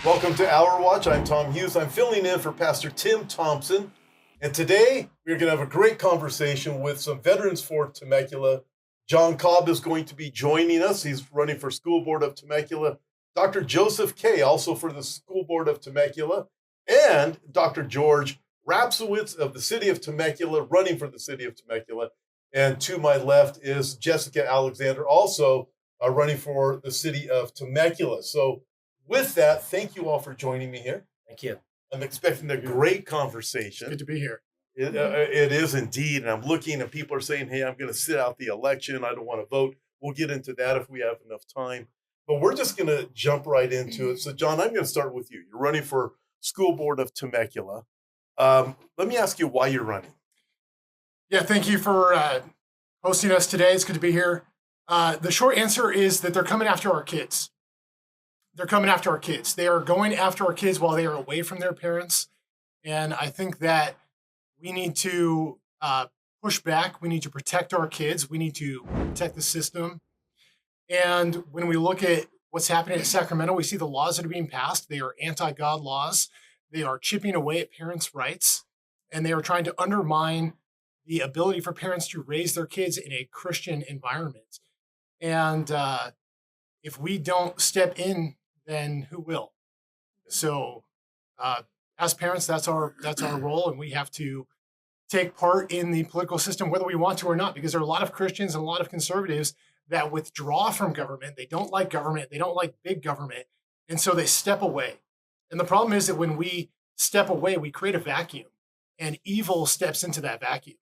Welcome to Hour Watch. I'm Tom Hughes. I'm filling in for Pastor Tim Thompson. And today we're going to have a great conversation with some veterans for Temecula. John Cobb is going to be joining us. He's running for School Board of Temecula. Dr. Joseph Kay, also for the School Board of Temecula. And Dr. George Rapciewicz of the City of Temecula, running for the City of Temecula. And to my left is Jessica Alexander, also running for the City of Temecula. So with that, thank you all for joining me here. Thank you. I'm expecting a great conversation. Good to be here. It is indeed. And I'm looking and people are saying, hey, I'm going to sit out the election. I don't want to vote. We'll get into that if we have enough time. But we're just going to jump right into it. So, John, I'm going to start with you. You're running for School Board of Temecula. Let me ask you why you're running. Yeah, thank you for hosting us today. It's good to be here. The short answer is that they're coming after our kids. They're coming after our kids. They are going after our kids while they are away from their parents. And I think that we need to push back. We need to protect our kids. We need to protect the system. And when we look at what's happening at Sacramento, we see the laws that are being passed. They are anti-God laws. They are chipping away at parents' rights. And they are trying to undermine the ability for parents to raise their kids in a Christian environment. And if we don't step in, then who will? So as parents, that's our role, and we have to take part in the political system, whether we want to or not, because there are a lot of Christians and a lot of conservatives that withdraw from government. They don't like government. They don't like big government. And so they step away. And the problem is that when we step away, we create a vacuum, and evil steps into that vacuum.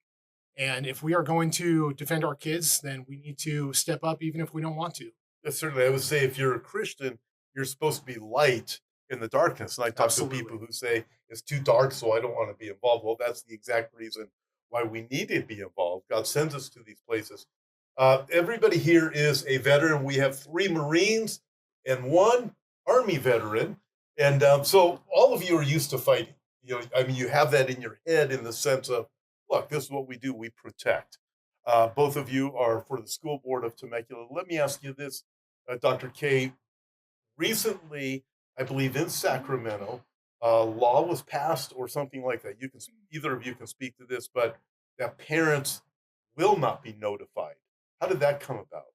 And if we are going to defend our kids, then we need to step up, even if we don't want to. Yes, certainly. I would say if you're a Christian, you're supposed to be light in the darkness. And I talk to people who say it's too dark, so I don't want to be involved. Well, that's the exact reason why we need to be involved. God sends us to these places. Everybody here is a veteran. We have 3 Marines and 1 Army veteran. And so all of you are used to fighting. You have that in your head in the sense of, look, this is what we do. We protect. Both of you are for the School Board of Temecula. Let me ask you this, Dr. Kay. Recently, I believe in Sacramento, law was passed or something like that. Either of you can speak to this, but that parents will not be notified. How did that come about?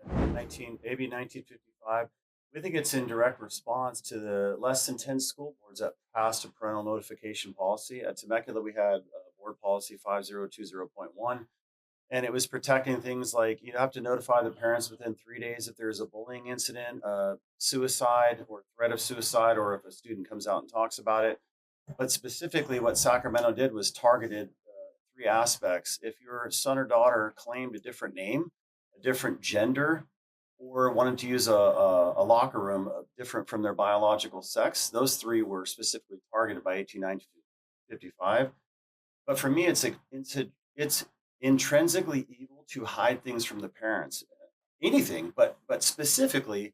AB 1955. We think it's in direct response to the less than 10 school boards that passed a parental notification policy. At Temecula, we had board policy 5020.1. And it was protecting things like you have to notify the parents within 3 days if there's a bullying incident, suicide or threat of suicide, or if a student comes out and talks about it. But specifically what Sacramento did was targeted 3 aspects. If your son or daughter claimed a different name, a different gender, or wanted to use a locker room different from their biological sex, those 3 were specifically targeted by 1955. But for me, it's intrinsically evil to hide things from the parents. Anything, but specifically,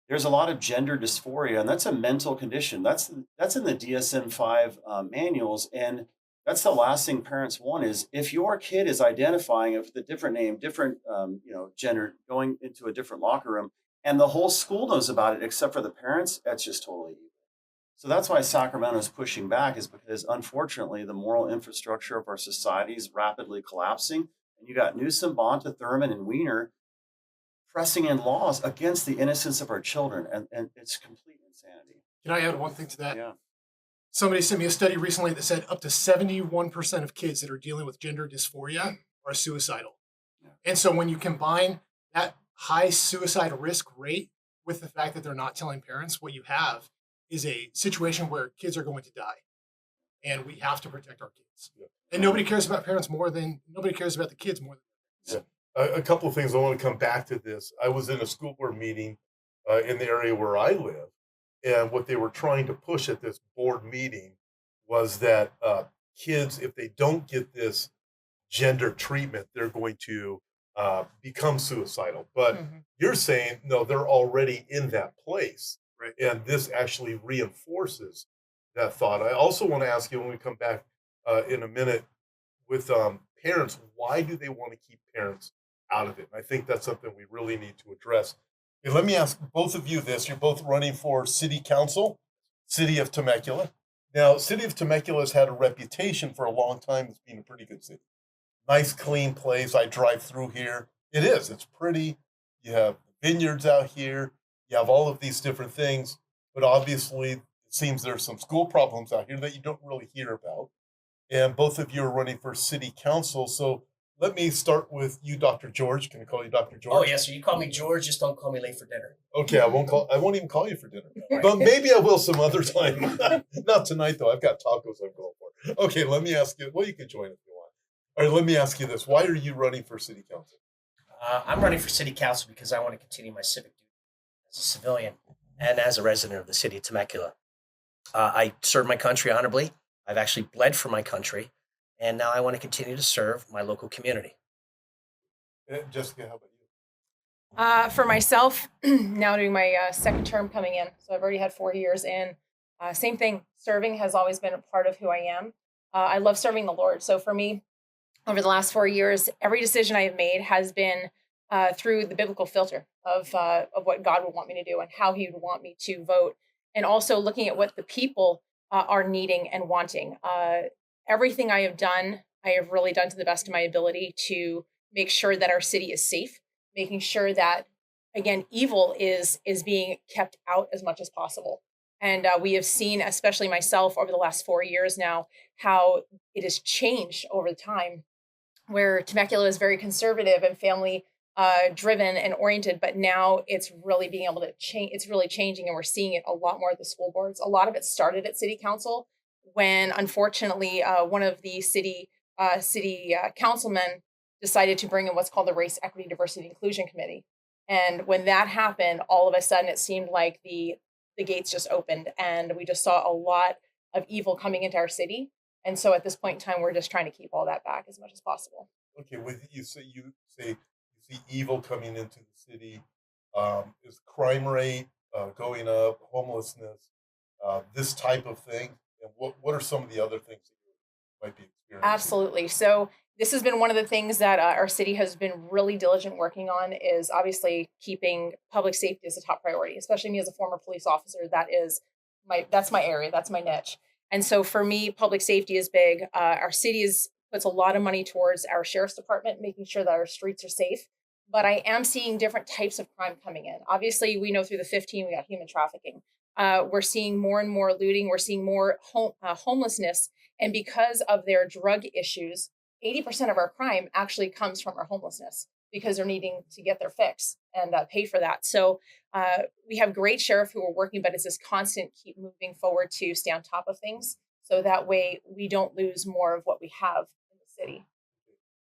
there's a lot of gender dysphoria, and that's a mental condition. That's in the DSM-5 manuals, and that's the last thing parents want is if your kid is identifying with a different name, different gender, going into a different locker room, and the whole school knows about it except for the parents, that's just totally evil. So that's why Sacramento is pushing back, is because unfortunately the moral infrastructure of our society is rapidly collapsing, and you got Newsom, Bonta, Thurman, and Weiner pressing in laws against the innocence of our children, and it's complete insanity. Can I add one thing to that? Yeah. Somebody sent me a study recently that said up to 71% of kids that are dealing with gender dysphoria are suicidal. Yeah. And so when you combine that high suicide risk rate with the fact that they're not telling parents, what you have is a situation where kids are going to die, and we have to protect our kids. Yeah. And nobody cares about nobody cares about the kids more than parents. Yeah. A couple of things. I want to come back to this. I was in a school board meeting in the area where I live, and what they were trying to push at this board meeting was that kids, if they don't get this gender treatment, they're going to become suicidal. But you're saying, no, they're already in that place. Right. And this actually reinforces that thought. I also want to ask you when we come back in a minute with parents, why do they want to keep parents out of it? And I think that's something we really need to address. And let me ask both of you this. You're both running for city council. City of Temecula. Now, City of Temecula has had a reputation for a long time as being a pretty good city. Nice, clean place. I drive through here. It is. It's pretty. You have vineyards out here. You have all of these different things. But obviously, it seems there's some school problems out here that you don't really hear about. And both of you are running for city council. So let me start with you, Dr. George. Can I call you Dr. George? Oh yes, sir. You call me George. Just don't call me late for dinner. Okay, I won't even call you for dinner. But maybe I will some other time. Not tonight though. I've got tacos I'm going for. Okay, let me ask you. Well, you can join if you want. All right, let me ask you this. Why are you running for city council? I'm running for city council because I want to continue my civic duty as a civilian and as a resident of the city of Temecula. I served my country honorably. I've actually bled for my country, and now I want to continue to serve my local community. Jessica, how about you? For myself, now doing my second term coming in. So I've already had 4 years in. Same thing, serving has always been a part of who I am. I love serving the Lord. So for me, over the last 4 years, every decision I have made has been through the biblical filter of what God would want me to do and how he would want me to vote. And also looking at what the people are needing and wanting. Everything I have done, I have really done to the best of my ability to make sure that our city is safe, making sure that, again, evil is being kept out as much as possible. And we have seen, especially myself over the last 4 years now, how it has changed over the time, where Temecula is very conservative and family driven and oriented, but now it's really being able to change. It's really changing, and we're seeing it a lot more at the school boards. A lot of it started at city council when, unfortunately, one of the city councilmen decided to bring in what's called the Race, Equity, Diversity, Inclusion Committee. And when that happened, all of a sudden it seemed like the gates just opened, and we just saw a lot of evil coming into our city. And so at this point in time, we're just trying to keep all that back as much as possible. Okay, with you say you see evil coming into the city. Is crime rate going up, homelessness, this type of thing? And what are some of the other things that you might be experiencing? Absolutely. So this has been one of the things that our city has been really diligent working on, is obviously keeping public safety as a top priority, especially me as a former police officer. That's my area. That's my niche. And so for me, public safety is big. Our city puts a lot of money towards our sheriff's department, making sure that our streets are safe. But I am seeing different types of crime coming in. Obviously, we know through the 15, we got human trafficking. We're seeing more and more looting. We're seeing more homelessness. And because of their drug issues, 80% of our crime actually comes from our homelessness, because they're needing to get their fix and pay for that. So we have great sheriff who are working, but it's this constant keep moving forward to stay on top of things, so that way we don't lose more of what we have in the city.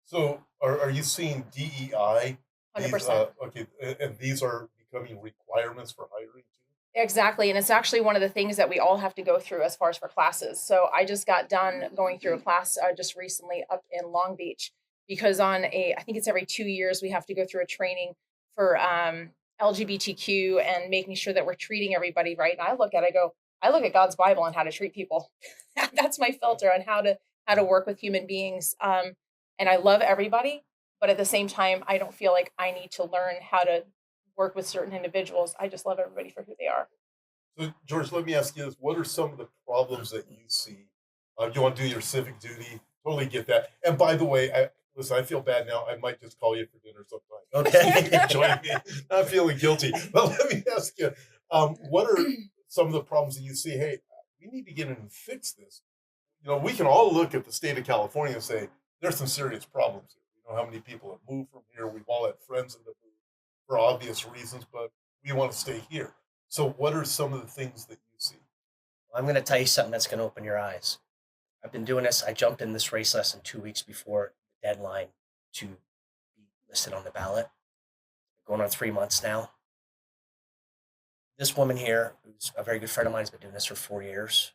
So are you seeing DEI? 100%. Okay, and these are becoming requirements for hiring too? Exactly. And it's actually one of the things that we all have to go through as far as for classes. So I just got done going through a class just recently up in Long Beach, because I think it's every 2 years, we have to go through a training for LGBTQ and making sure that we're treating everybody right. And I look at God's Bible and how to treat people. That's my filter on how to work with human beings. And I love everybody, but at the same time, I don't feel like I need to learn how to work with certain individuals. I just love everybody for who they are. So George, let me ask you this: what are some of the problems that you see? You want to do your civic duty? Totally get that. And by the way, listen, I feel bad now. I might just call you for dinner sometime. Okay. You can join me. Not feeling guilty. But let me ask you, what are some of the problems that you see? Hey, we need to get in and fix this. We can all look at the state of California and say, there's some serious problems here. We know how many people have moved from here. We've all had friends that have moved for obvious reasons, but we want to stay here. So what are some of the things that you see? I'm going to tell you something that's going to open your eyes. I've been doing this. I jumped in this race less than 2 weeks before the deadline to be listed on the ballot. Going on 3 months now. This woman here, who's a very good friend of mine, has been doing this for 4 years.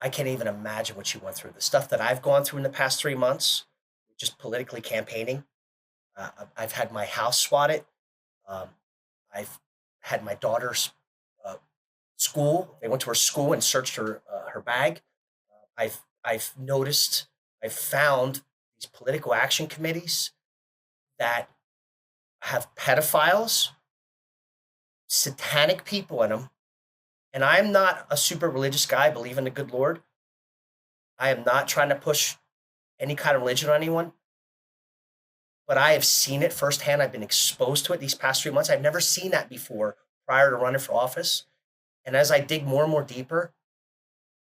I can't even imagine what she went through. The stuff that I've gone through in the past 3 months, just politically campaigning. I've had my house swatted. I've had my daughter's school. They went to her school and searched her bag. I've found these political action committees that have pedophiles, satanic people in them, And I'm not a super religious guy, I believe in the good Lord. I am not trying to push any kind of religion on anyone, but I have seen it firsthand. I've been exposed to it these past 3 months. I've never seen that before prior to running for office. And as I dig more and more deeper,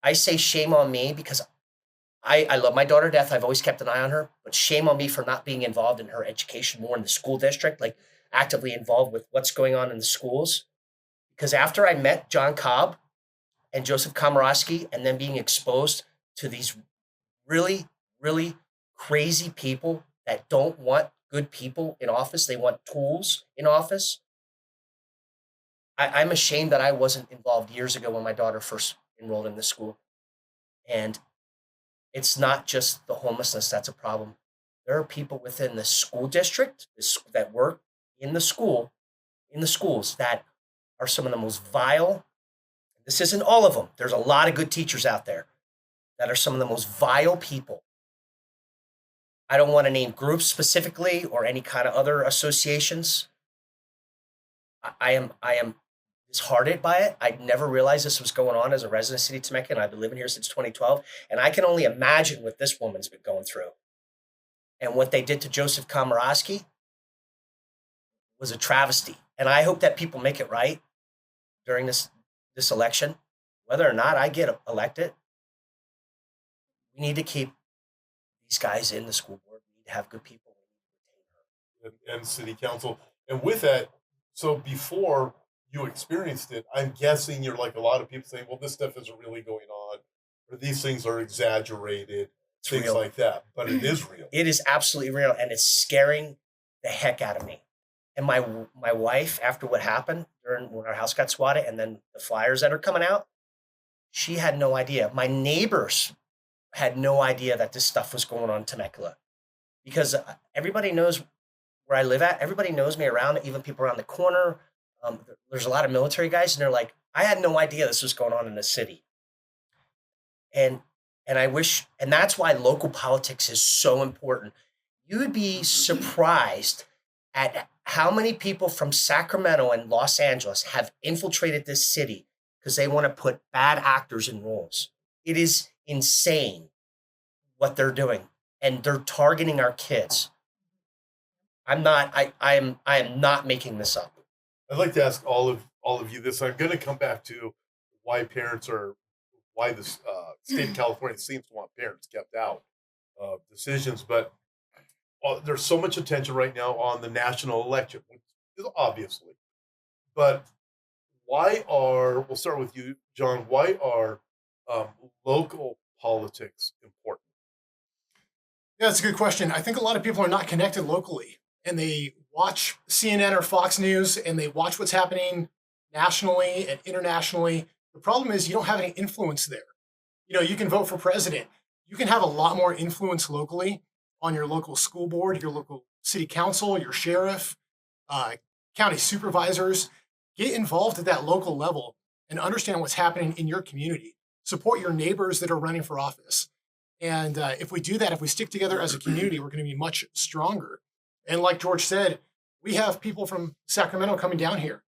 I say shame on me because I love my daughter to death. I've always kept an eye on her, but shame on me for not being involved in her education more in the school district, like actively involved with what's going on in the schools. Because after I met John Cobb and Joseph Komrosky, and then being exposed to these really, really crazy people that don't want good people in office, they want tools in office. I'm ashamed that I wasn't involved years ago when my daughter first enrolled in the school. And it's not just the homelessness that's a problem. There are people within the school district that work in the schools that are some of the most vile. This isn't all of them. There's a lot of good teachers out there that are some of the most vile people. I don't want to name groups specifically or any kind of other associations. I am disheartened by it. I never realized this was going on as a resident of City of Temecula, and I've been living here since 2012. And I can only imagine what this woman's been going through. And what they did to Joseph Komrosky was a travesty. And I hope that people make it right during this election. Whether or not I get elected, we need to keep these guys in the school board. We need to have good people. And city council. And with that, so before you experienced it, I'm guessing you're like a lot of people saying, well, this stuff isn't really going on, or these things are exaggerated, things real. like that. But it is real. It is absolutely real, and it's scaring the heck out of me. And my wife, after what happened when our house got swatted, and then the flyers that are coming out, she had no idea. My neighbors had no idea that this stuff was going on in Temecula, because everybody knows where I live at. Everybody knows me around, even people around the corner. There's a lot of military guys, and they're like, I had no idea this was going on in the city. And I wish, and that's why local politics is so important. You would be surprised at how many people from Sacramento and Los Angeles have infiltrated this city because they want to put bad actors in roles. It is insane what they're doing, and they're targeting our kids. I am not making this up. I'd like to ask all of you this. I'm going to come back to why the state of California seems to want parents kept out of decisions, but there's so much attention right now on the national election, which is obviously, but we'll start with you, John, why are local politics important? Yeah, that's a good question. I think a lot of people are not connected locally, and they watch CNN or Fox News, and they watch what's happening nationally and internationally. The problem is you don't have any influence there. You can vote for president. You can have a lot more influence locally on your local school board, your local city council, your sheriff, county supervisors. Get involved at that local level and understand what's happening in your community. Support your neighbors that are running for office. And if we do that, if we stick together as a community, we're going to be much stronger. And like George said, we have people from Sacramento coming down here.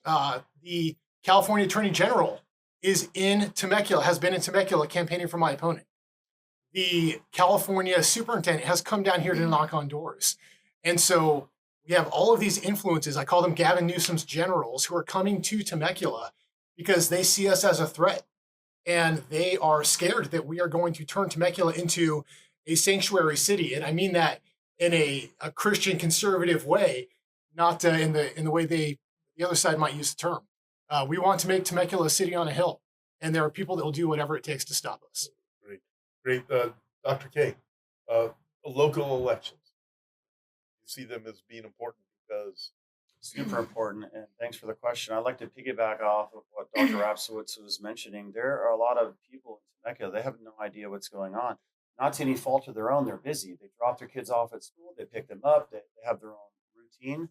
The California Attorney General is in Temecula, has been in Temecula campaigning for my opponent. The California Superintendent has come down here to knock on doors. And so we have all of these influences. I call them Gavin Newsom's generals, who are coming to Temecula because they see us as a threat. And they are scared that we are going to turn Temecula into a sanctuary city. And I mean that in a Christian conservative way, not in the way the other side might use the term. We want to make Temecula a city on a hill, and there are people that will do whatever it takes to stop us. Great. Dr. K, local elections. You see them as being important because... Super important, and thanks for the question. I'd like to piggyback off of what Dr. Rapciewicz was mentioning. There are a lot of people in Temecula, they have no idea what's going on. Not to any fault of their own, they're busy. They drop their kids off at school, they pick them up, they have their own routine.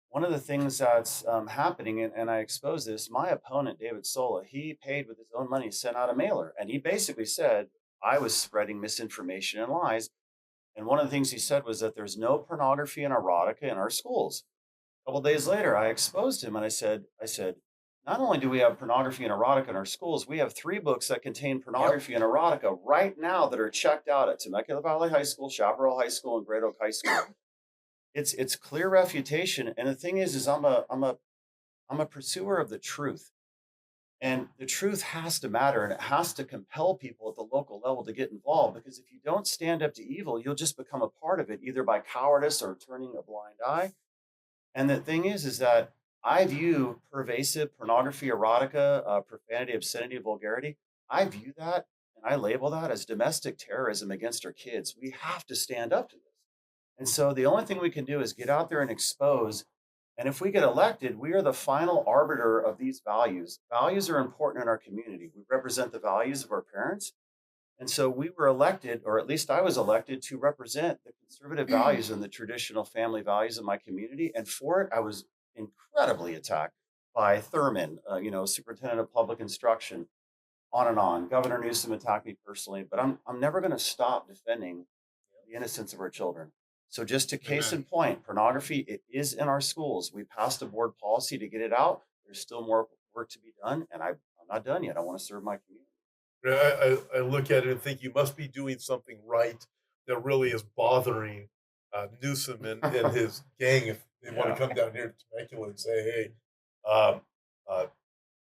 One of the things that's happening, and I expose this, my opponent, David Sola, he paid with his own money, sent out a mailer, and he basically said, I was spreading misinformation and lies. And one of the things he said was that there's no pornography and erotica in our schools. A couple of days later, I exposed him, and I said, not only do we have pornography and erotica in our schools, we have 3 books that contain pornography and erotica right now that are checked out at Temecula Valley High School, Chaparral High School, and Great Oak High School. It's clear refutation. And the thing is I'm a pursuer of the truth. And the truth has to matter, and it has to compel people at the local level to get involved, because if you don't stand up to evil, you'll just become a part of it, either by cowardice or turning a blind eye. And the thing is that I view pervasive pornography, erotica, profanity, obscenity, vulgarity. I view that and I label that as domestic terrorism against our kids. We have to stand up to this. And so the only thing we can do is get out there and expose. And if we get elected, we are the final arbiter of these values. Values are important in our community. We represent the values of our parents. And so we were elected, or at least I was elected, to represent the conservative values and the traditional family values of my community. And for it, I was incredibly attacked by Thurman, Superintendent of Public Instruction, on and on. Governor Newsom attacked me personally, but I'm never going to stop defending the innocence of our children. So just to case in point, pornography, it is in our schools. We passed a board policy to get it out. There's still more work to be done, and I'm not done yet. I want to serve my community. I look at it and think you must be doing something right that really is bothering Newsom and his gang if they want to come down here to Temecula and say, hey,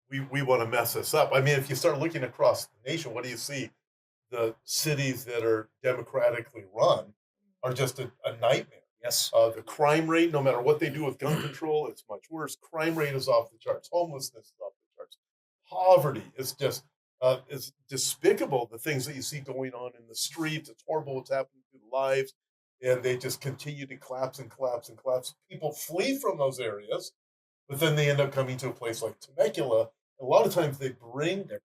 we want to mess this up. I mean, if you start looking across the nation, what do you see? The cities that are democratically run are just a nightmare. Yes. The crime rate, no matter what they do with gun control, it's much worse. Crime rate is off the charts. Homelessness is off the charts. Poverty is just it's despicable, the things that you see going on in the streets. It's horrible what's happening to the lives. And they just continue to collapse and collapse and collapse. People flee from those areas, but then they end up coming to a place like Temecula. A lot of times they bring their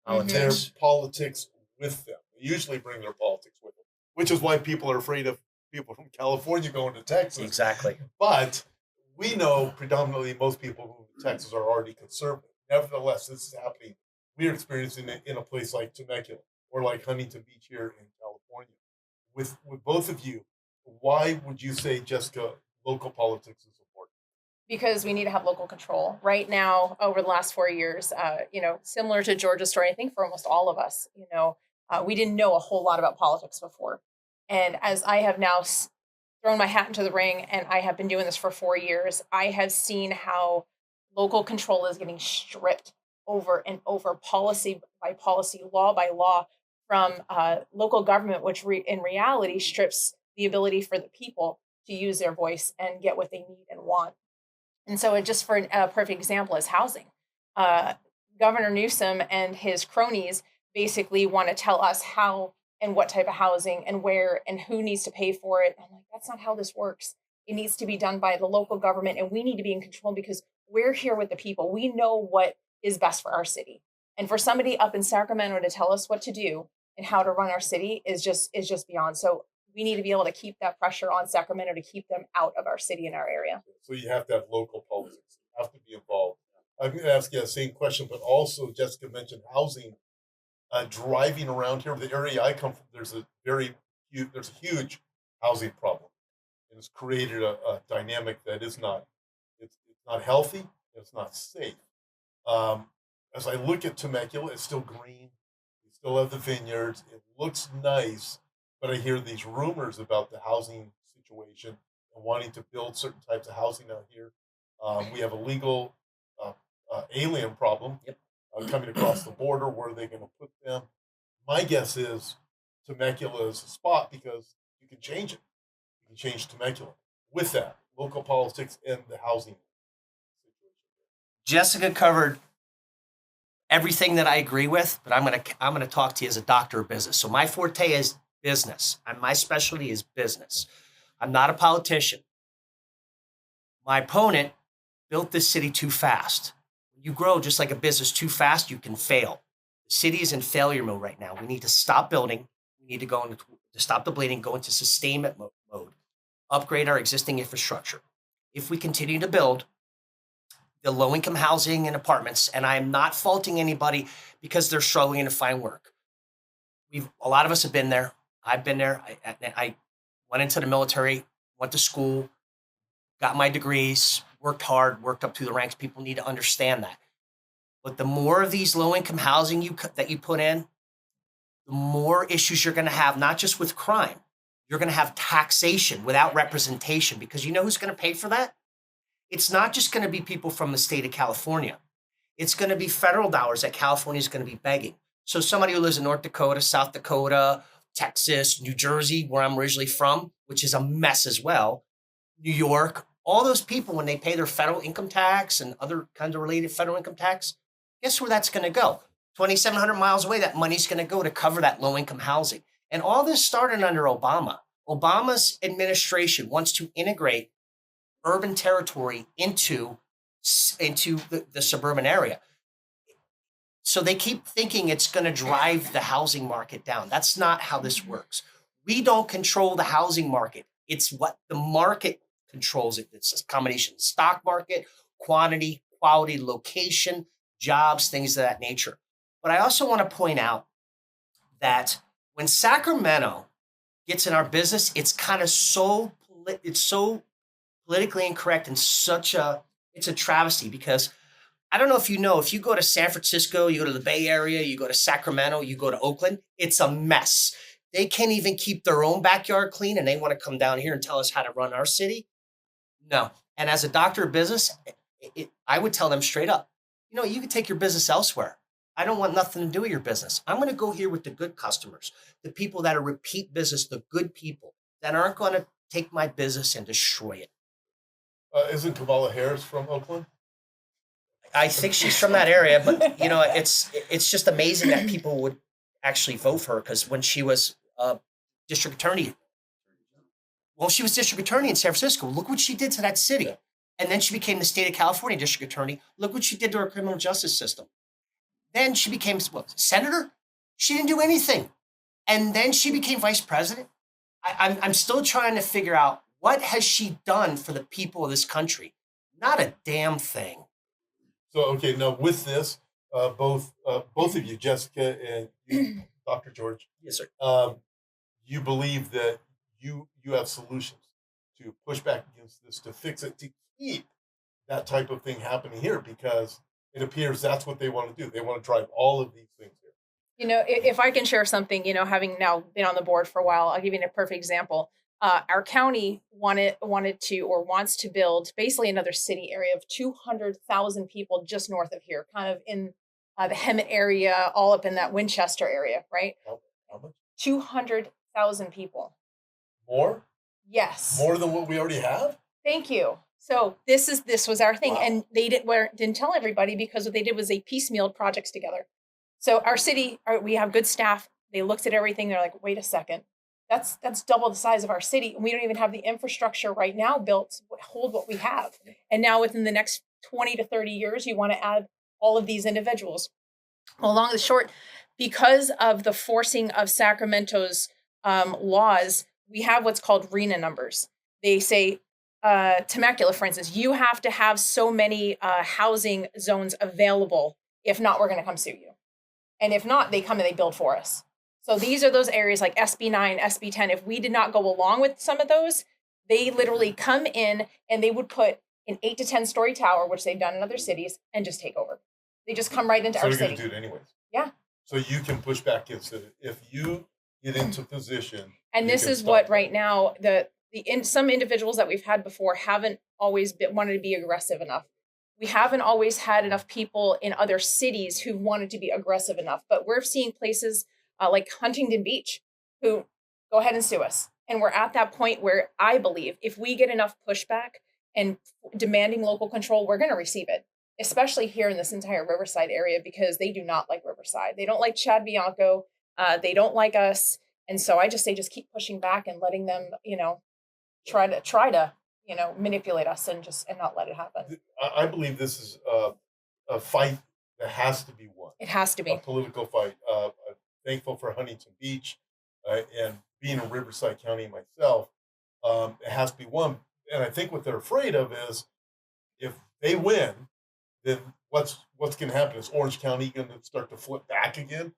politics with them. They usually bring their politics with them, which is why people are afraid of people from California going to Texas. Exactly. But we know predominantly most people who move to Texas are already conservative. Nevertheless, this is happening. We are experiencing it in a place like Temecula or like Huntington Beach here in California. With both of you, why would you say, Jessica, local politics is important? Because we need to have local control. Right now, over the last 4 years, similar to Georgia's story, I think for almost all of us, we didn't know a whole lot about politics before. And as I have now thrown my hat into the ring, and I have been doing this for 4 years, I have seen how local control is getting stripped over and over, policy by policy, law by law, from local government, which in reality strips the ability for the people to use their voice and get what they need and want. And so just for a perfect example is housing. Governor Newsom and his cronies basically want to tell us how and what type of housing and where and who needs to pay for it. I'm like, that's not how this works. It needs to be done by the local government, and we need to be in control because we're here with the people. We know what is best for our city. And for somebody up in Sacramento to tell us what to do and how to run our city is just beyond. So we need to be able to keep that pressure on Sacramento to keep them out of our city and our area. So you have to have local politics. You have to be involved. I'm going to ask you the same question, but also Jessica mentioned housing. Driving around here, the area I come from, there's a huge housing problem, and it's created a dynamic that is not it's not healthy. It's not safe. As I look at Temecula, it's still green. We still have the vineyards. It looks nice, but I hear these rumors about the housing situation and wanting to build certain types of housing out here. We have a legal alien problem. Yep. Coming across the border. Where are they going to put them? My guess is Temecula is a spot because you can change it. You can change Temecula with that local politics and the housing situation. Jessica covered everything that I agree with, but I'm gonna talk to you as a doctor of business. So my forte is business, and my specialty is business. I'm not a politician. My opponent built this city too fast. You grow just like a business too fast, you can fail. The city is in failure mode right now. We need to stop building. We need to to stop the bleeding, go into sustainment mode, upgrade our existing infrastructure. If we continue to build the low-income housing and apartments, and I'm not faulting anybody because they're struggling to find work. A lot of us have been there. I've been there. I went into the military, went to school, got my degrees, worked hard, worked up through the ranks. People need to understand that. But the more of these low-income housing that you put in, the more issues you're going to have, not just with crime. You're going to have taxation without representation, because you know who's going to pay for that? It's not just going to be people from the state of California. It's going to be federal dollars that California is going to be begging. So somebody who lives in North Dakota, South Dakota, Texas, New Jersey, where I'm originally from, which is a mess as well, New York, all those people, when they pay their federal income tax and other kinds of related federal income tax, guess where that's going to go? 2,700 miles away, that money's going to go to cover that low-income housing. And all this started under Obama. Obama's administration wants to integrate urban territory into the suburban area. So they keep thinking it's going to drive the housing market down. That's not how this works. We don't control the housing market. It's what the market controls it. It's a combination of stock market, quantity, quality, location, jobs, things of that nature. But I also want to point out that when Sacramento gets in our business, it's kind of so politically incorrect and it's a travesty, because I don't know if you know, if you go to San Francisco, you go to the Bay Area, you go to Sacramento, you go to Oakland, it's a mess. They can't even keep their own backyard clean, and they want to come down here and tell us how to run our city. No. And as a doctor of business, I would tell them straight up, you can take your business elsewhere. I don't want nothing to do with your business. I'm going to go here with the good customers, the people that are repeat business, the good people that aren't going to take my business and destroy it. Isn't Kamala Harris from Oakland? I think she's from that area, but it's just amazing that people would actually vote for her, because when she was district attorney, she was district attorney in San Francisco. Look what she did to that city. Yeah. And then she became the state of California district attorney. Look what she did to our criminal justice system. Then she became senator. She didn't do anything. And then she became vice president. I'm still trying to figure out, what has she done for the people of this country? Not a damn thing. So, okay, now with this, both of you, Jessica and you, Dr. George. Yes, sir. You believe that you have solutions to push back against this, to fix it, to keep that type of thing happening here, because it appears that's what they want to do. They want to drive all of these things here. If I can share something, having now been on the board for a while, I'll give you a perfect example. Our county wanted to, or wants to build basically another city area of 200,000 people just north of here, kind of in the Hemet area, all up in that Winchester area, right? How much? 200,000 people. More? Yes. More than what we already have? Thank you. So this was our thing. Wow. And they didn't tell everybody, because what they did was they piecemealed projects together. So our city, we have good staff. They looked at everything. They're like, wait a second. That's double the size of our city. And we don't even have the infrastructure right now built to hold what we have. And now within the next 20 to 30 years, you want to add all of these individuals. Well, long and short, because of the forcing of Sacramento's laws, we have what's called RENA numbers. They say, Temecula, for instance, you have to have so many housing zones available. If not, we're going to come sue you. And if not, they come and they build for us. So these are those areas like SB 9, SB 10. If we did not go along with some of those, they literally come in and they would put an 8 to 10 story tower, which they've done in other cities, and just take over. They just come right into our city. So you're going to do it anyways. Yeah. So you can push back against it if you get into position. And this is what right now some individuals that we've had before haven't always wanted to be aggressive enough. We haven't always had enough people in other cities who wanted to be aggressive enough, but we're seeing places like Huntington Beach who go ahead and sue us. And we're at that point where I believe if we get enough pushback and demanding local control, we're going to receive it, especially here in this entire Riverside area, because they do not like Riverside. They don't like Chad Bianco. They don't like us. And so I just say, just keep pushing back and letting them, try to manipulate us and not let it happen. I believe this is a fight that has to be won. It has to be a political fight. Thankful for Huntington Beach and being in Riverside County myself. It has to be won. And I think what they're afraid of is if they win, then what's going to happen? Is Orange County going to start to flip back again?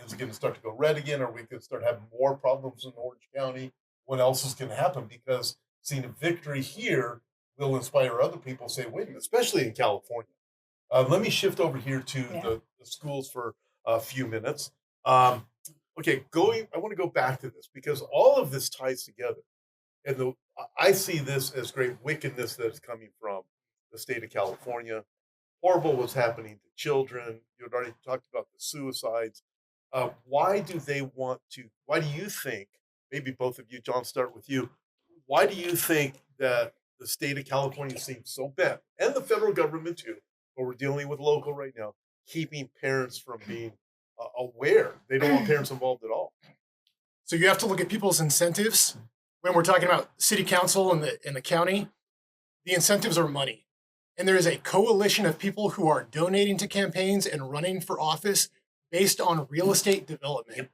Is it going to start to go red again? Are we going to start having more problems in Orange County? What else is going to happen? Because seeing a victory here will inspire other people to say, wait a minute, especially in California. Let me shift over here to Yeah. the schools for a few minutes. Okay, I want to go back to this because all of this ties together. And I see this as great wickedness that is coming from the state of California. Horrible what's happening to children. You had already talked about the suicides. Why do they want to? Why do you think, maybe both of you, John, start with you. Why do you think that the state of California seems so bent, and the federal government too, but we're dealing with local right now, keeping parents from being aware? They don't want parents involved at all. So you have to look at people's incentives. When we're talking about city council and the county, the incentives are money. And there is a coalition of people who are donating to campaigns and running for office based on real estate development. Yep.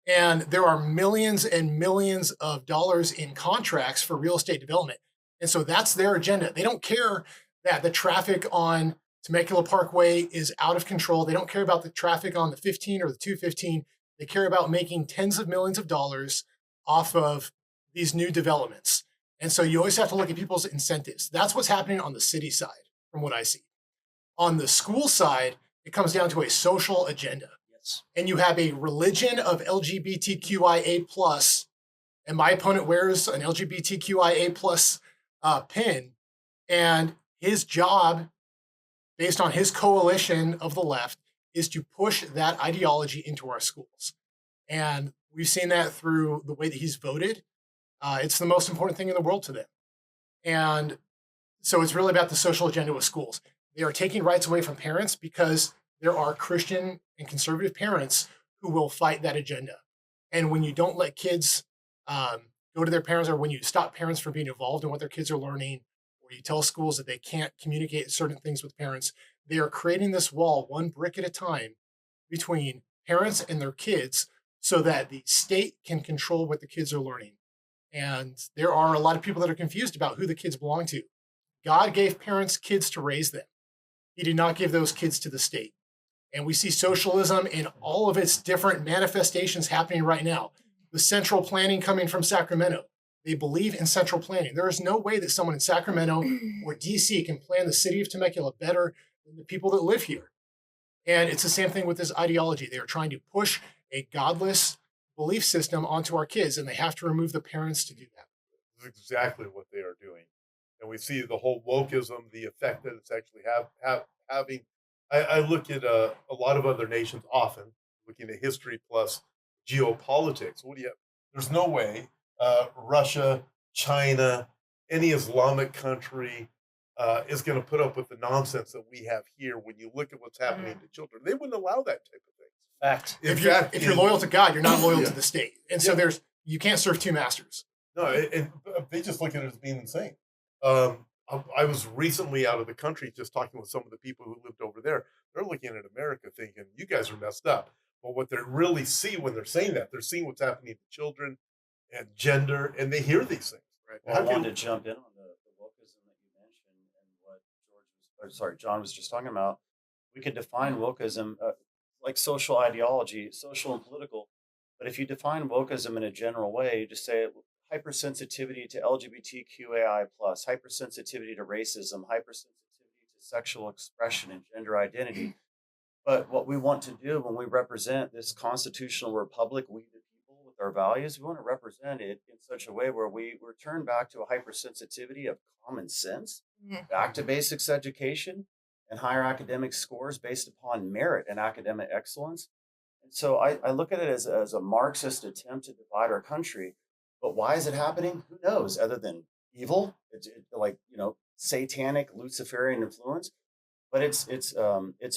And there are millions and millions of dollars in contracts for real estate development. And so that's their agenda. They don't care that the traffic on Temecula Parkway is out of control. They don't care about the traffic on the 15 or the 215. They care about making tens of millions of dollars off of these new developments. And so you always have to look at people's incentives. That's what's happening on the city side, from what I see. On the school side, it comes down to a social agenda. Yes. And you have a religion of LGBTQIA+, and my opponent wears an LGBTQIA+ pin, and his job, based on his coalition of the left, is to push that ideology into our schools. And we've seen that through the way that he's voted. It's the most important thing in the world to them. And so it's really about the social agenda with schools. They are taking rights away from parents because there are Christian and conservative parents who will fight that agenda. And when you don't let kids go to their parents, or when you stop parents from being involved in what their kids are learning, or you tell schools that they can't communicate certain things with parents, they are creating this wall, one brick at a time, between parents and their kids so that the state can control what the kids are learning. And there are a lot of people that are confused about who the kids belong to. God gave parents kids to raise them. He did not give those kids to the state. And we see socialism in all of its different manifestations happening right now. The central planning coming from Sacramento. They believe in central planning. There is no way that someone in Sacramento or DC can plan the city of Temecula better than the people that live here. And it's the same thing with this ideology. They are trying to push a godless belief system onto our kids, and they have to remove the parents to do that. This is exactly what they are doing. And we see the whole wokeism, the effect that it's actually having. I look at a lot of other nations often, looking at history plus geopolitics. What do you have? There's no way Russia, China, any Islamic country is going to put up with the nonsense that we have here when you look at what's happening to children. They wouldn't allow that type of thing. Fact. If you're loyal to God, you're not loyal to the state. And so you can't serve two masters. No, and they just look at it as being insane. I was recently out of the country just talking with some of the people who lived over there. They're looking at America thinking, you guys are messed up. But what they really see when they're saying that, they're seeing what's happening to children and gender, and they hear these things. Right? Well, I wanted to jump in on the wokeism that you mentioned and what John was just talking about. We could define wokeism like social ideology, social and political. But if you define wokeism in a general way, you just say hypersensitivity to LGBTQAI+, hypersensitivity to racism, hypersensitivity to sexual expression and gender identity. But what we want to do when we represent this constitutional republic, we the people with our values, we want to represent it in such a way where we return back to a hypersensitivity of common sense, back to basics education and higher academic scores based upon merit and academic excellence. And so I look at it as a Marxist attempt to divide our country. But why is it happening? Who knows? Other than evil, it's like, satanic Luciferian influence. But it's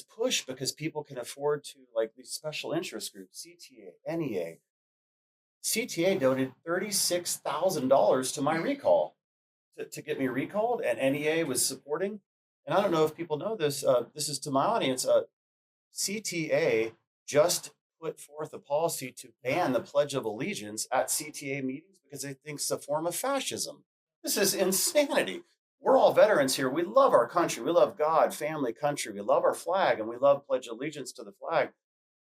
pushed because people can afford to, like these special interest groups, CTA, NEA. CTA donated $36,000 to my recall to get me recalled, and NEA was supporting. And I don't know if people know this. This is to my audience. CTA just put forth a policy to ban the Pledge of Allegiance at CTA meetings because they think it's a form of fascism. This is insanity. We're all veterans here. We love our country. We love God, family, country. We love our flag, and we love Pledge allegiance to the flag.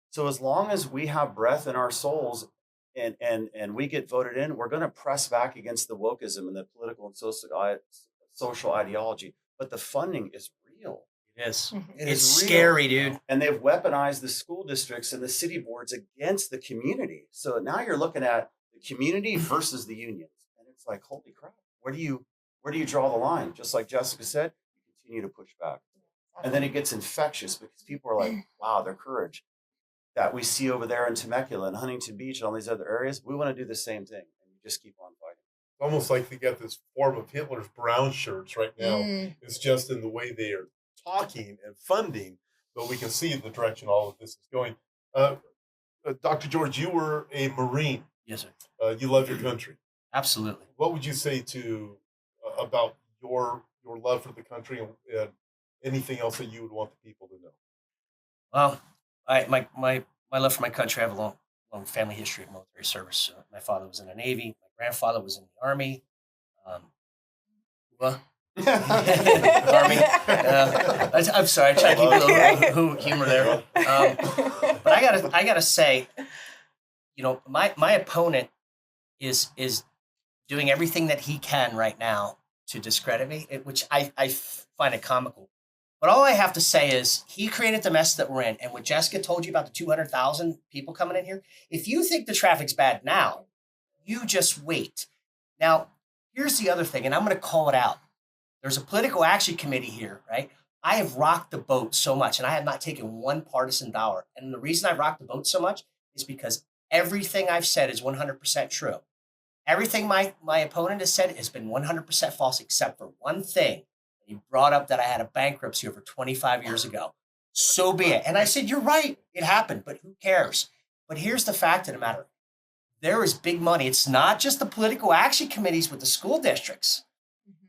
So as long as we have breath in our souls and we get voted in, we're going to press back against the wokeism and the political and social ideology. But the funding is real. Yes. Mhm. It's real. scary, dude. And they've weaponized the school districts and the city boards against the community. So now you're looking at the community versus the unions. And it's like, holy crap, where do you draw the line? Just like Jessica said, you continue to push back. And then it gets infectious because people are like, wow, their courage that we see over there in Temecula and Huntington Beach and all these other areas, we want to do the same thing. And you just keep on fighting. Almost like they get this form of Hitler's brown shirts right now. Mm. It's just in the way they are talking and funding, but we can see the direction all of this is going. Dr. George, you were a Marine. Yes, sir. You love your country. Absolutely. What would you say to about your love for the country and anything else that you would want the people to know? Well, my love for my country, I have a long family history of military service. My father was in the Navy. My grandfather was in the Army. Well, Army. I'm sorry, I tried to keep a little humor there. But I gotta say, my opponent is doing everything that he can right now to discredit me, which I find it comical. But all I have to say is he created the mess that we're in. And what Jessica told you about the 200,000 people coming in here, if you think the traffic's bad now, you just wait. Now, here's the other thing, and I'm going to call it out. There's a political action committee here, right? I have rocked the boat so much, and I have not taken one partisan dollar. And the reason I've rocked the boat so much is because everything I've said is 100% true. Everything my opponent has said has been 100% false, except for one thing. He brought up that I had a bankruptcy over 25 years ago. So be it. And I said, you're right. It happened, but who cares? But here's the fact of the matter. There is big money. It's not just the political action committees with the school districts.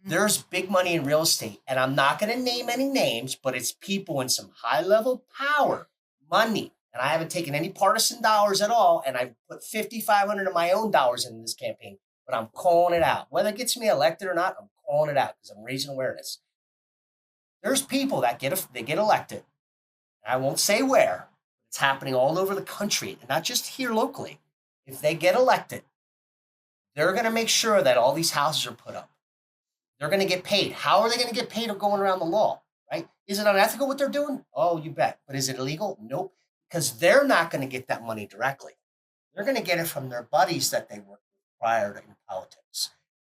There's big money in real estate. And I'm not going to name any names, but it's people in some high-level power, money. And I haven't taken any partisan dollars at all. And I've put $5,500 of my own dollars in this campaign. But I'm calling it out. Whether it gets me elected or not, I'm calling it out because I'm raising awareness. There's people that get elected. I won't say where. It's happening all over the country, and not just here locally. If they get elected, they're going to make sure that all these houses are put up. They're going to get paid. How are they going to get paid of going around the law, right? Is it unethical what they're doing? Oh, you bet. But is it illegal? Nope. Because they're not going to get that money directly. They're going to get it from their buddies that they worked with prior to in politics.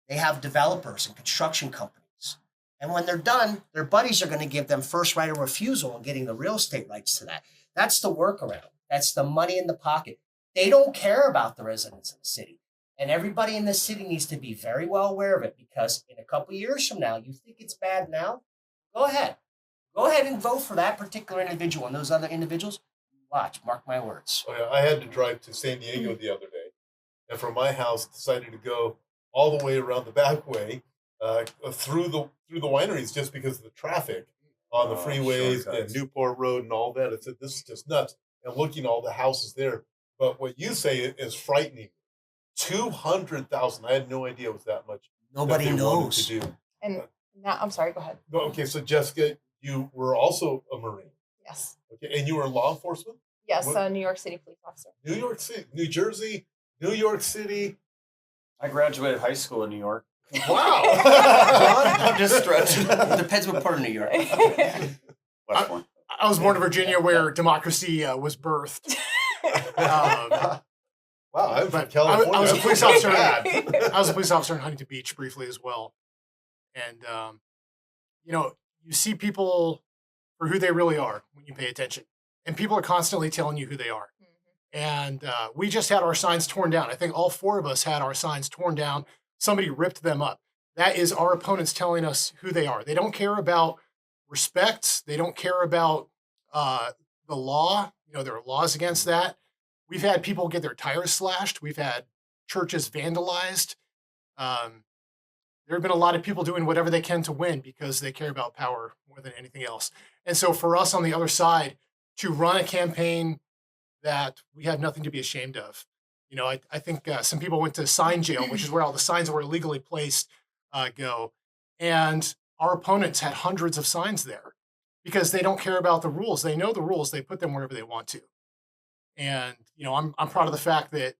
They have developers and construction companies. And when they're done, their buddies are going to give them first right of refusal on getting the real estate rights to that. That's the workaround. That's the money in the pocket. They don't care about the residents of the city. And everybody in this city needs to be very well aware of it, because in a couple of years from now, you think it's bad now? Go ahead. Go ahead and vote for that particular individual and those other individuals. Watch, mark my words. Oh, yeah. I had to drive to San Diego the other day, and from my house decided to go all the way around the back way through the wineries just because of the traffic on the freeways and Newport Road and all that. It said, this is just nuts. And looking at all the houses there. But what you say is frightening. 200,000. I had no idea it was that much. Nobody knows. To do. And now, I'm sorry, go ahead. No, okay, so Jessica, you were also a Marine. Yes. Okay, and you were in law enforcement? Yes, What? New York City police officer. New York City, New Jersey, New York City. I graduated high school in New York. Wow. I'm just stretching. It depends what part of New York. West Point. I was born in Virginia, where democracy was birthed. Wow, I'm from But California. I was a That's police pretty officer. bad. I was a police officer in Huntington Beach briefly as well. And, you see people for who they really are when you pay attention. And people are constantly telling you who they are. And we just had our signs torn down. I think all four of us had our signs torn down. Somebody ripped them up. That is our opponents telling us who they are. They don't care about respect. They don't care about the law. There are laws against that. We've had people get their tires slashed. We've had churches vandalized. There have been a lot of people doing whatever they can to win because they care about power more than anything else. And so for us on the other side to run a campaign that we have nothing to be ashamed of. I think some people went to sign jail, which is where all the signs that were illegally placed go. And our opponents had hundreds of signs there because they don't care about the rules. They know the rules. They put them wherever they want to. And, I'm proud of the fact that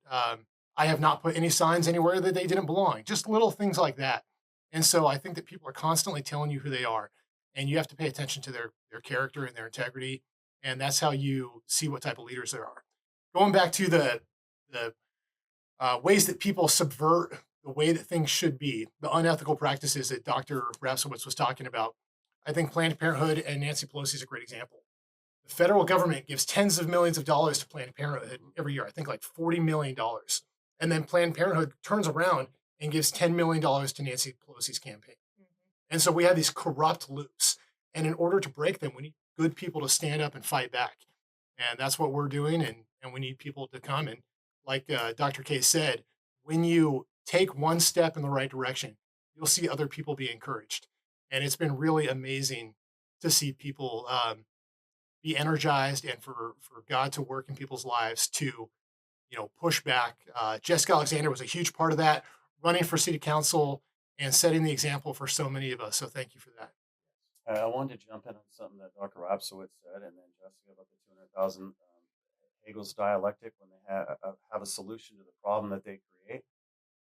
I have not put any signs anywhere that they didn't belong, just little things like that. And so I think that people are constantly telling you who they are. and you have to pay attention to their character and their integrity, and that's how you see what type of leaders there are. Going back to the ways that people subvert the way that things should be, the unethical practices that Dr. Rapciewicz was talking about, I think Planned Parenthood and Nancy Pelosi is a great example. The federal government gives tens of millions of dollars to Planned Parenthood every year, I think like $40 million. And then Planned Parenthood turns around and gives $10 million to Nancy Pelosi's campaign. And so we have these corrupt loops. And in order to break them, we need good people to stand up and fight back. And that's what we're doing. And we need people to come. And like Dr. K said, when you take one step in the right direction, you'll see other people be encouraged. And it's been really amazing to see people be energized and for God to work in people's lives to, push back. Jessica Alexander was a huge part of that, running for city council and setting the example for so many of us. So thank you for that. I wanted to jump in on something that Dr. Rapciewicz said, and then Jessica about the 200,000 Hegel's dialectic when they have a solution to the problem that they create.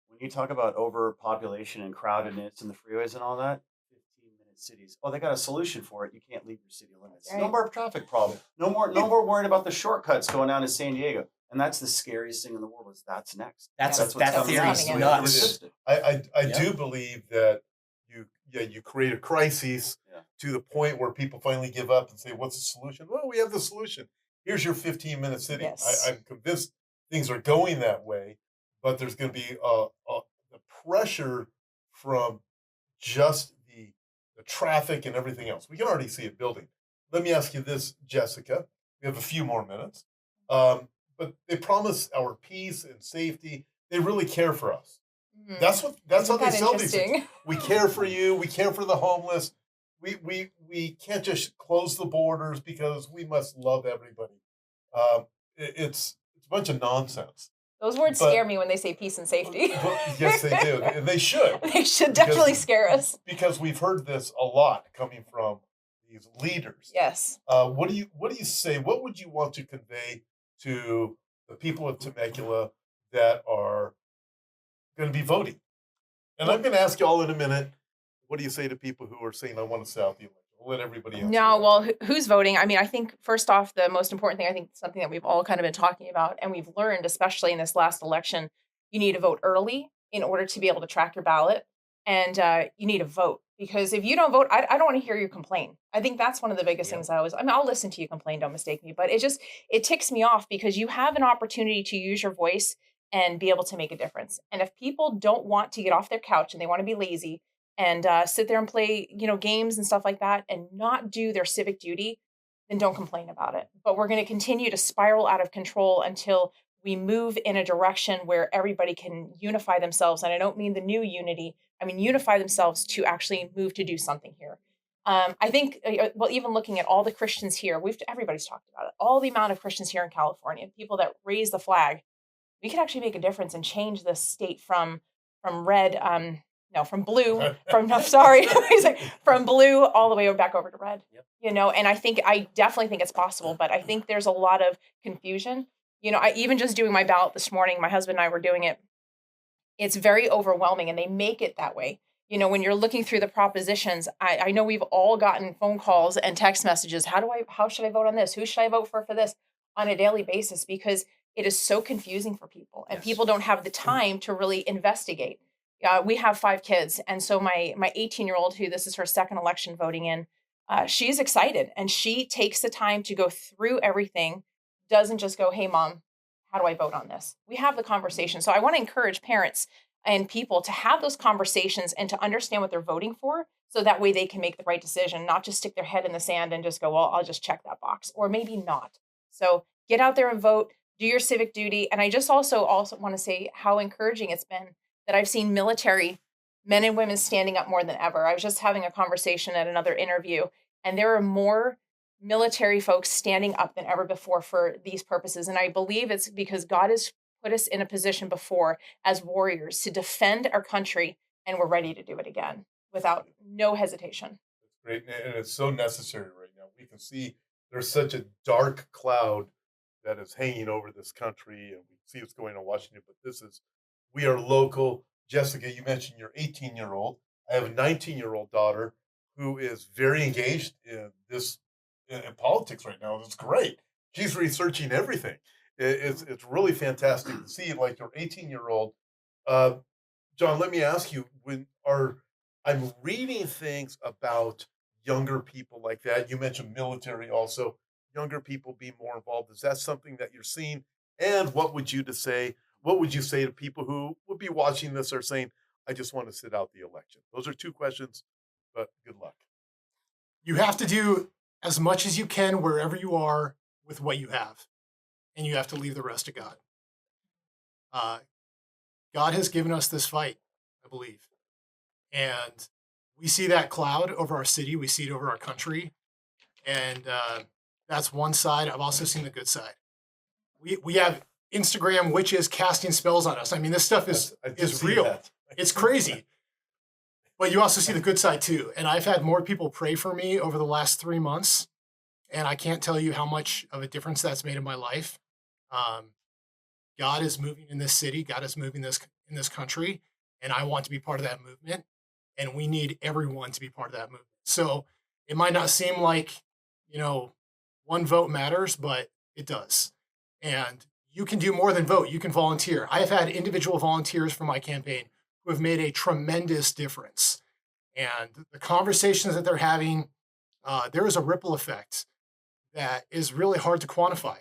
When you talk about overpopulation and crowdedness in the freeways and all that, 15-minute cities. Oh, they got a solution for it. You can't leave your city limits. Right. No more traffic problem. No more worrying about the shortcuts going down to San Diego. And that's the scariest thing in the world. Is that's next. That's what's that coming theory next. is So we have to nuts. resist it. I Yeah. do believe that you create a crisis Yeah. to the point where people finally give up and say, "What's the solution?" Well, we have the solution. Here's your 15-minute city. Yes. I'm convinced things are going that way, but there's going to be the pressure from just the traffic and everything else. We can already see it building. Let me ask you this, Jessica. We have a few more minutes. But they promise our peace and safety. They really care for us. Mhm. That's how Isn't they that sell these things. interesting? We care for you. We care for the homeless. We can't just close the borders because we must love everybody. It's a bunch of nonsense. Those words But- scare me when they say peace and safety. Yes, they do. And they should, They should Because- definitely scare us. because we've heard this a lot coming from these leaders. Yes. What do you say? What would you want to convey to the people of Temecula that are going to be voting? And I'm going to ask you all in a minute. What do you say to people who are saying, "I want to South the election"? We'll let everybody else. No, go. well, who's voting? I mean, I think first off, the most important thing, I think something that we've all kind of been talking about and we've learned, especially in this last election, you need to vote early in order to be able to track your ballot. And you need to vote because if you don't vote, I don't want to hear you complain. I think that's one of the biggest Yeah. things I'll listen to you complain, don't mistake me, but it ticks me off because you have an opportunity to use your voice and be able to make a difference. And if people don't want to get off their couch and they want to be lazy and sit there and play, games and stuff like that and not do their civic duty, then don't complain about it. But we're going to continue to spiral out of control until we move in a direction where everybody can unify themselves. And I don't mean the new unity. I mean, unify themselves to actually move to do something here. I think, well, even looking at all the Christians here, everybody's talked about it. All the amount of Christians here in California, people that raise the flag, we could actually make a difference and change the state from red, from blue, from blue all the way back over to red. Yep. And I definitely think it's possible, but I think there's a lot of confusion. I even just doing my ballot this morning, my husband and I were doing it. It's very overwhelming and they make it that way. When you're looking through the propositions, I know we've all gotten phone calls and text messages. How should I vote on this? Who should I vote for this on a daily basis? Because it is so confusing for people and Yes. people don't have the time to really investigate. We have 5 kids. And so my 18-year-old, who this is her second election voting in, she's excited and she takes the time to go through everything, doesn't just go, "Hey, Mom, how do I vote on this?" We have the conversation. So I want to encourage parents and people to have those conversations and to understand what they're voting for so that way they can make the right decision, not just stick their head in the sand and just go, "Well, I'll just check that box," or maybe not. So get out there and vote, do your civic duty. And I just also want to say how encouraging it's been that I've seen military men and women standing up more than ever. I was just having a conversation at another interview, and there are more military folks standing up than ever before for these purposes. And I believe it's because God has put us in a position before as warriors to defend our country, and we're ready to do it again without no hesitation. It's great, and it's so necessary right now. We can see there's such a dark cloud that is hanging over this country, and we see what's going on in Washington. But we are local. Jessica, you mentioned your 18-year-old. I have a 19-year-old daughter who is very engaged in in politics right now. It's great. She's researching everything. It's really fantastic to see, like, your 18-year-old. Uh, John, let me ask you, I'm reading things about younger people like that. You mentioned military also. Younger people be more involved. Is that something that you're seeing? And what would you say to people who would be watching this or saying, I just want to sit out the election? Those are two questions, but good luck. You have to do as much as you can wherever you are with what you have, and you have to leave the rest to God. God has given us this fight, I believe. And we see that cloud over our city. We see it over our country. And that's one side. I've also seen the good side. We have Instagram witches casting spells on us. I mean, this stuff is real. That. It's crazy. But you also see the good side too. And I've had more people pray for me over the last 3 months. And I can't tell you how much of a difference that's made in my life. God is moving in this city. God is moving in this country. And I want to be part of that movement. And we need everyone to be part of that movement. So it might not seem like, one vote matters, but it does. And you can do more than vote. You can volunteer. I have had individual volunteers for my campaign who have made a tremendous difference. And the conversations that they're having, there is a ripple effect that is really hard to quantify.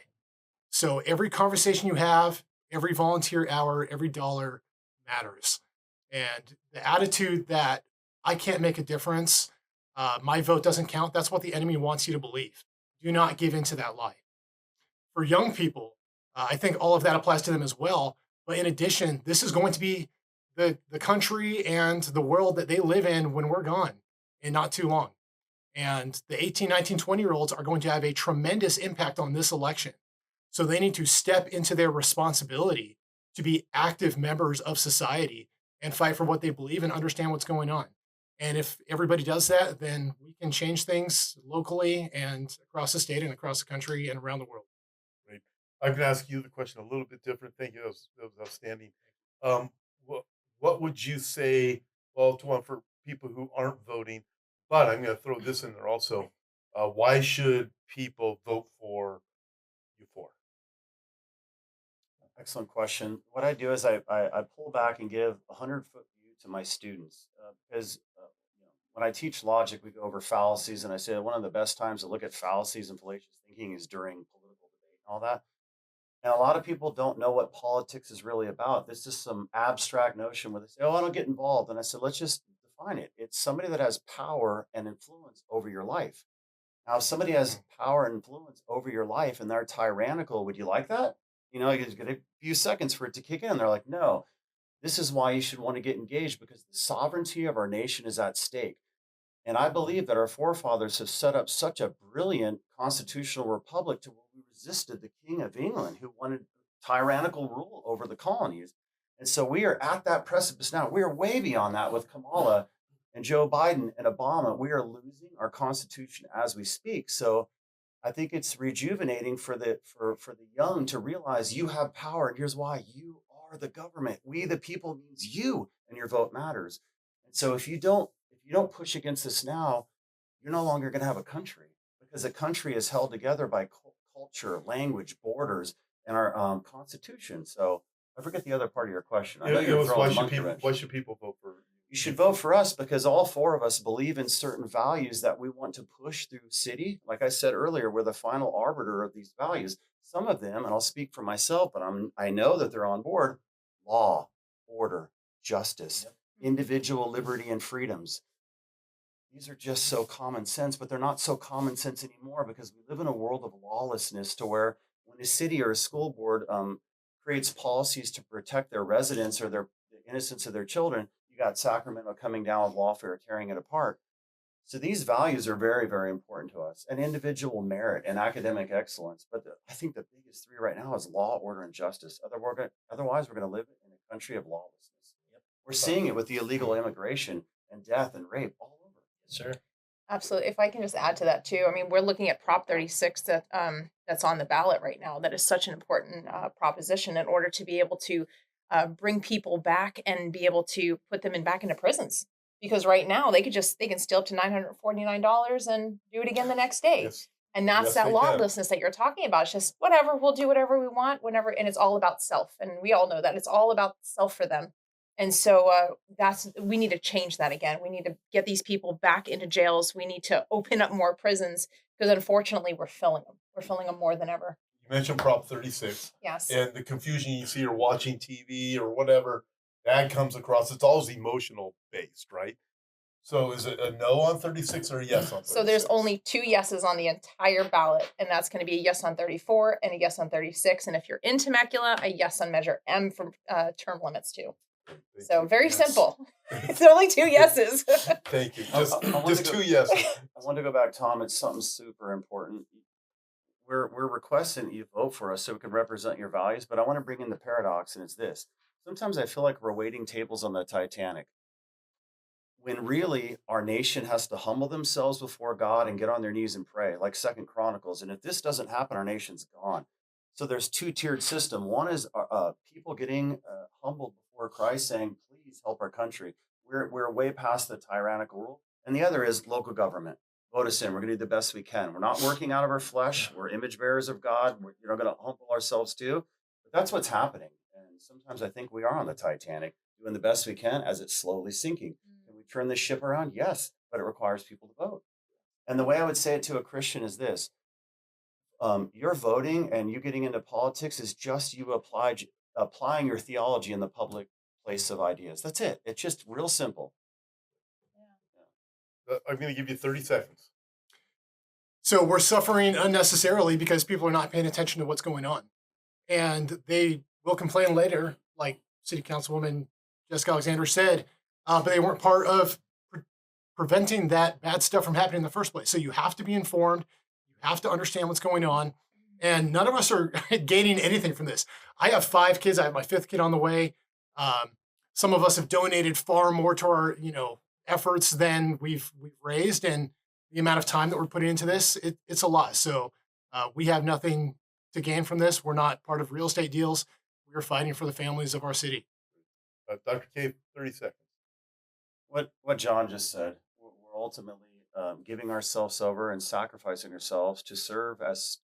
So every conversation you have, every volunteer hour, every dollar matters. And the attitude that I can't make a difference, my vote doesn't count, that's what the enemy wants you to believe. Do not give into that lie. For young people, I think all of that applies to them as well. But in addition, this is going to be the country and the world that they live in when we're gone in not too long. And the 18, 19, 20-year-olds are going to have a tremendous impact on this election. So they need to step into their responsibility to be active members of society and fight for what they believe and understand what's going on. And if everybody does that, then we can change things locally and across the state and across the country and around the world. Right. I'm going to ask you the question a little bit different. Thank you. That was outstanding. What would you say, well, for people who aren't voting, but I'm going to throw this in there also. Why should people vote for you for? Excellent question. What I do is I pull back and give a 100-foot view to my students because when I teach logic, we go over fallacies, and I say one of the best times to look at fallacies and fallacious thinking is during political debate and all that. And a lot of people don't know what politics is really about. This is some abstract notion where they say, oh, I don't get involved. And I said, let's just define it. It's somebody that has power and influence over your life. Now, if somebody has power and influence over your life and they're tyrannical, would you like that? You get a few seconds for it to kick in. They're like, no, this is why you should want to get engaged, because the sovereignty of our nation is at stake. And I believe that our forefathers have set up such a brilliant constitutional republic to where we resisted the King of England, who wanted tyrannical rule over the colonies. And so we are at that precipice now. We are way beyond that with Kamala and Joe Biden and Obama. We are losing our constitution as we speak. So I think it's rejuvenating for the young to realize you have power, and here's why: you are the government. We the people means you, and your vote matters. And so if you don't push against this now, you're no longer going to have a country, because a country is held together by culture, language, borders, and our Constitution. So I forget the other part of your question. I know you're throwing a monkey wrench. Why should people vote for you? You should vote for us because all four of us believe in certain values that we want to push through city. Like I said earlier, we're the final arbiter of these values. Some of them, and I'll speak for myself, but I know that they're on board: law, order, justice, individual liberty and freedoms. These are just so common sense, but they're not so common sense anymore because we live in a world of lawlessness, to where when a city or a school board creates policies to protect their residents or the innocence of their children, you got Sacramento coming down with lawfare, tearing it apart. So these values are very, very important to us, and individual merit and academic excellence. But I think the biggest three right now is law, order, and justice. Otherwise, we're going to live in a country of lawlessness. Yep. We're seeing it with the illegal immigration and death and rape all over. Yes, sir. Absolutely. If I can just add to that too, I mean, we're looking at Prop 36 that's on the ballot right now. That is such an important proposition in order to be able to bring people back and be able to put them back into prisons. because right now they can steal up to $949 and do it again the next day. Yes. And that's Yes, that they can. lawlessness that you're talking about. It's just whatever, we'll do whatever we want, whenever, and it's all about self. And we all know that it's all about self for them. And so we need to change that again. We need to get these people back into jails. We need to open up more prisons because unfortunately we're filling them. We're filling them more than ever. You mentioned Prop 36. Yes. And the confusion you see or watching TV or whatever, that comes across. It's always emotional based, right? So is it a no on 36 or a yes on 36? So there's only 2 yeses on the entire ballot, and that's going to be a yes on 34 and a yes on 36. And if you're in Temecula, a yes on Measure M for term limits too. Thank So you. very Yes. simple. It's only 2 yeses. Thank you. I Just want to go- 2 yeses. I want to go back, Tom. It's something super important. We're requesting that you vote for us so we can represent your values, but I want to bring in the paradox, and it's this. Sometimes I feel like we're waiting tables on the Titanic, when really our nation has to humble themselves before God and get on their knees and pray, like Second Chronicles. And if this doesn't happen, our nation's gone. So there's 2-tiered system. One is people getting humbled before Christ, saying, "Please help our country. We're way past the tyrannical rule." And the other is local government. Vote us in. We're going to do the best we can. We're not working out of our flesh. We're image bearers of God. We're going to humble ourselves too. But that's what's happening. And sometimes I think we are on the Titanic, doing the best we can as it's slowly sinking. Can we turn this ship around? Yes, but it requires people to vote. And the way I would say it to a Christian is this. Your voting and you getting into politics is just you applying your theology in the public place of ideas. That's it. It's just real simple. I'm going to give you 30 seconds. So we're suffering unnecessarily because people are not paying attention to what's going on. And they will complain later, like City Councilwoman Jessica Alexander said, but they weren't part of preventing that bad stuff from happening in the first place. So you have to be informed. You have to understand what's going on. And none of us are gaining anything from this. I have 5 kids. I have my 5th kid on the way. Some of us have donated far more to our, efforts than we've raised, and the amount of time that we're putting into this, it's a lot. So we have nothing to gain from this. We're not part of real estate deals. We're fighting for the families of our city. Dr. K, 30 seconds. What John just said, we're ultimately giving ourselves over and sacrificing ourselves to serve as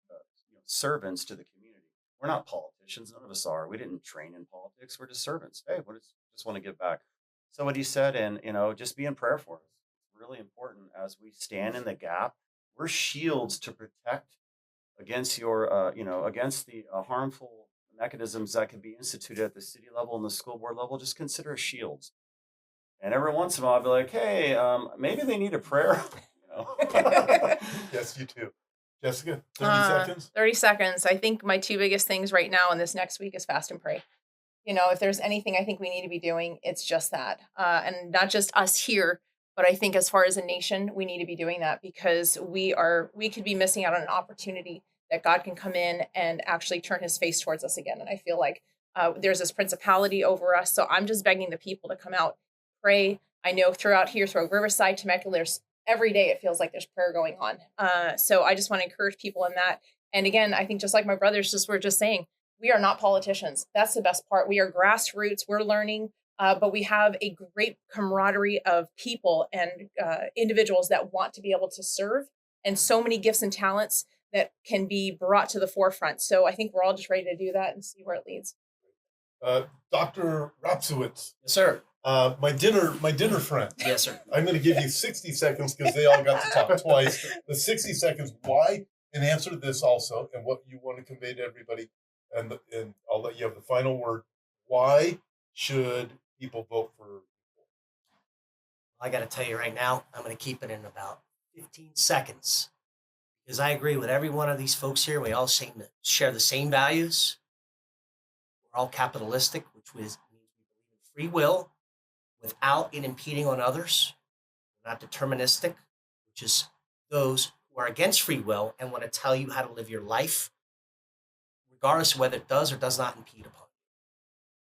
servants to the community. We're not politicians. None of us are. We didn't train in politics. We're just servants. Hey, we just want to give back. So what he said, and just be in prayer for us. It's really important as we stand in the gap. We're shields to protect against against the harmful mechanisms that can be instituted at the city level and the school board level. Just consider us shields. And every once in a while, I'll be like, hey, maybe they need a prayer. Yes, you too. Jessica, 30 seconds. 30 seconds. I think my 2 biggest things right now in this next week is fast and pray. If there's anything I think we need to be doing, it's just that. And not just us here, but I think as far as a nation, we need to be doing that because we could be missing out on an opportunity that God can come in and actually turn his face towards us again. And I feel like there's this principality over us. So I'm just begging the people to come out, pray. I know throughout Riverside, Temecula, there's every day it feels like there's prayer going on. So I just want to encourage people in that. And again, I think just like my brothers were just saying, we are not politicians. That's the best part. We are grassroots. We're learning, but we have a great camaraderie of people and individuals that want to be able to serve, and so many gifts and talents that can be brought to the forefront. So I think we're all just ready to do that and see where it leads. Dr. Rapciewicz. Yes, sir. My dinner friend. Yes, sir. I'm going to give you 60 sequence because they all got to talk twice. The 60 seconds, why, and answer this also, and what you want to convey to everybody. And I'll let you have the final word. Why should people vote for? I got to tell you right now, I'm going to keep it in about 15 seconds because I agree with every one of these folks here. We all share the same values. We're all capitalistic, which means we believe in free will without it impeding on others. We're not deterministic, which is those who are against free will and want to tell you how to live your life, regardless of whether it does or does not impede upon you.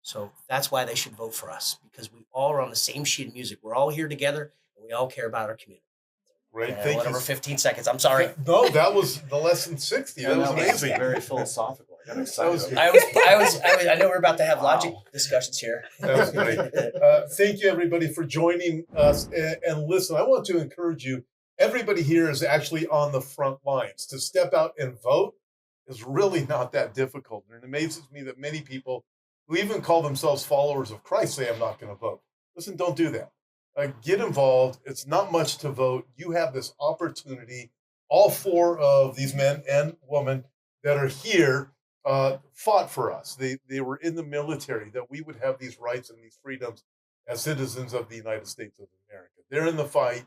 So that's why they should vote for us, because we all are on the same sheet of music. We're all here together, and we all care about our community. Great, thank you. 15 seconds. I'm sorry. No, that was the lesson 60. That was amazing. Very philosophical. I got excited. was- I know we're about to have logic Wow. discussions here. That was great. Thank you, everybody, for joining us. And listen, I want to encourage you. Everybody here is actually on the front lines. To step out and vote is really not that difficult. And it amazes me that many people who even call themselves followers of Christ say, I'm not going to vote. Listen, don't do that. Get involved. It's not much to vote. You have this opportunity. All four of these men and women that are here fought for us. They were in the military, that we would have these rights and these freedoms as citizens of the United States of America. They're in the fight.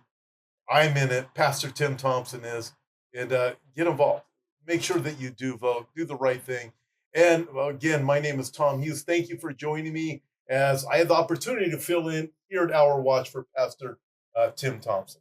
I'm in it. Pastor Tim Thompson is. And get involved. Make sure that you do vote. Do the right thing. And again, my name is Tom Hughes. Thank you for joining me as I had the opportunity to fill in here at Our Watch for Pastor Tim Thompson.